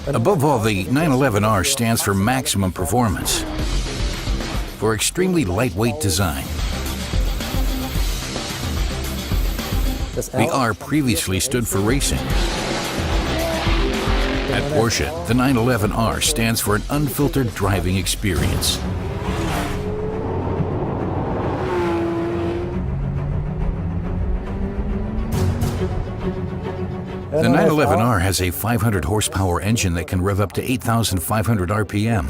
Above all, the 911R stands for maximum performance, for extremely lightweight design. The R previously stood for racing. At Porsche, the 911R stands for an unfiltered driving experience. The 911R has a 500 horsepower engine that can rev up to 8,500 RPM.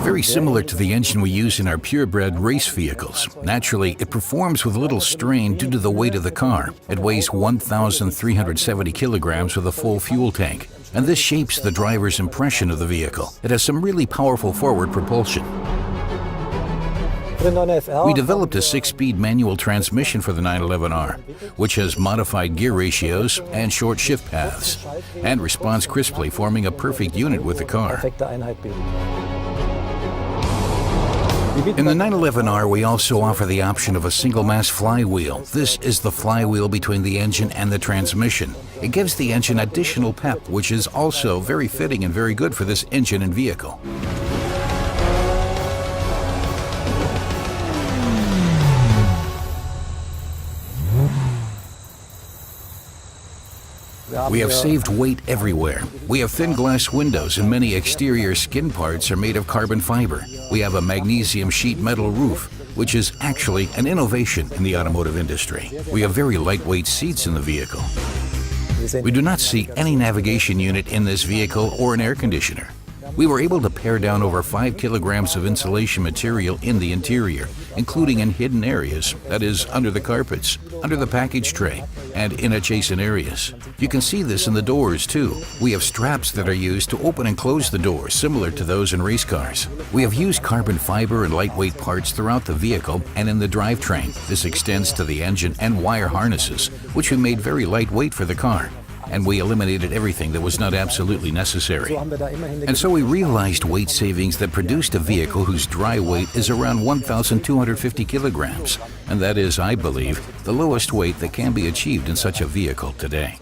Very similar to the engine we use in our purebred race vehicles. Naturally, it performs with little strain due to the weight of the car. It weighs 1,370 kilograms with a full fuel tank, and this shapes the driver's impression of the vehicle. It has some really powerful forward propulsion. We developed a 6-speed manual transmission for the 911R, which has modified gear ratios and short shift paths, and responds crisply, forming a perfect unit with the car. In the 911R, we also offer the option of a single-mass flywheel. This is the flywheel between the engine and the transmission. It gives the engine additional pep, which is also very fitting and very good for this engine and vehicle. We have saved weight everywhere. We have thin glass windows and many exterior skin parts are made of carbon fiber. We have a magnesium sheet metal roof, which is actually an innovation in the automotive industry. We have very lightweight seats in the vehicle. We do not see any navigation unit in this vehicle or an air conditioner. We were able to pare down over 5 kilograms of insulation material in the interior, including in hidden areas, that is, under the carpets, under the package tray, and in adjacent areas. You can see this in the doors, too. We have straps that are used to open and close the doors, similar to those in race cars. We have used carbon fiber and lightweight parts throughout the vehicle and in the drivetrain. This extends to the engine and wire harnesses, which we made very lightweight for the car. And we eliminated everything that was not absolutely necessary. And so we realized weight savings that produced a vehicle whose dry weight is around 1,250 kilograms. And that is, I believe, the lowest weight that can be achieved in such a vehicle today.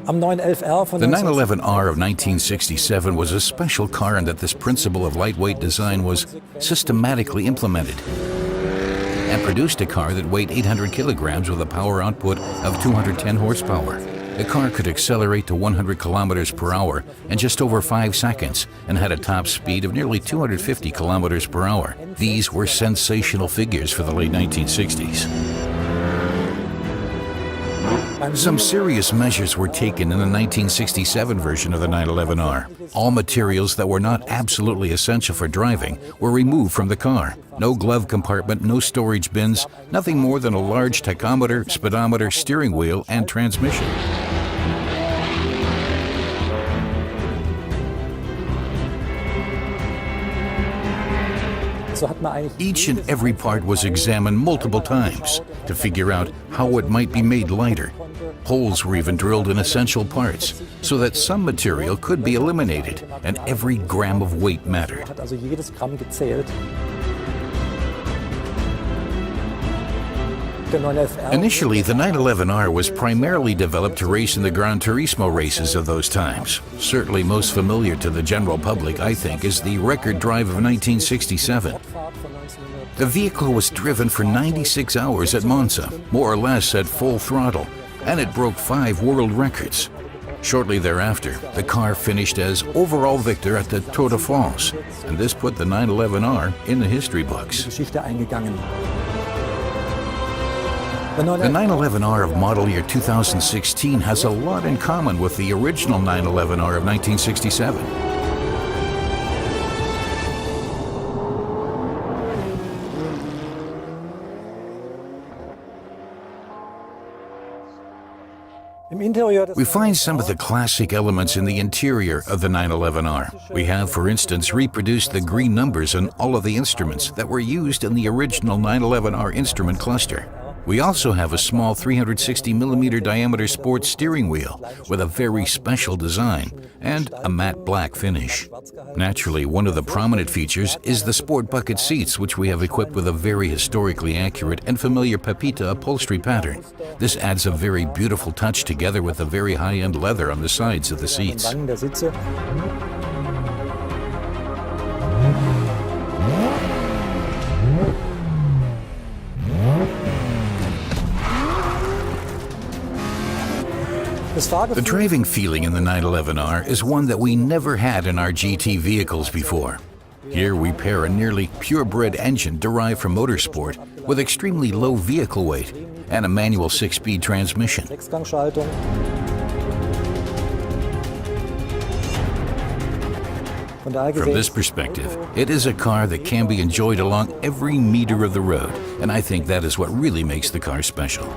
The 911R of 1967 was a special car in that this principle of lightweight design was systematically implemented and produced a car that weighed 800 kilograms with a power output of 210 horsepower. The car could accelerate to 100 kilometers per hour in just over 5 seconds and had a top speed of nearly 250 kilometers per hour. These were sensational figures for the late 1960s. Some serious measures were taken in the 1967 version of the 911R. All materials that were not absolutely essential for driving were removed from the car. No glove compartment, no storage bins, nothing more than a large tachometer, speedometer, steering wheel, and transmission. Each and every part was examined multiple times to figure out how it might be made lighter. Holes were even drilled in essential parts so that some material could be eliminated and every gram of weight mattered. Initially, the 911R was primarily developed to race in the Gran Turismo races of those times. Certainly most familiar to the general public, I think, is the record drive of 1967. The vehicle was driven for 96 hours at Monza, more or less at full throttle, and it broke 5 world records. Shortly thereafter, the car finished as overall victor at the Tour de France, and this put the 911R in the history books. The 911R of model year 2016 has a lot in common with the original 911R of 1967. We find some of the classic elements in the interior of the 911R. We have, for instance, reproduced the green numbers on all of the instruments that were used in the original 911R instrument cluster. We also have a small 360mm diameter sports steering wheel with a very special design and a matte black finish. Naturally, one of the prominent features is the sport bucket seats, which we have equipped with a very historically accurate and familiar Pepita upholstery pattern. This adds a very beautiful touch together with the very high-end leather on the sides of the seats. The driving feeling in the 911R is one that we never had in our GT vehicles before. Here we pair a nearly purebred engine derived from motorsport with extremely low vehicle weight and a manual 6-speed transmission. From this perspective, it is a car that can be enjoyed along every meter of the road, and I think that is what really makes the car special.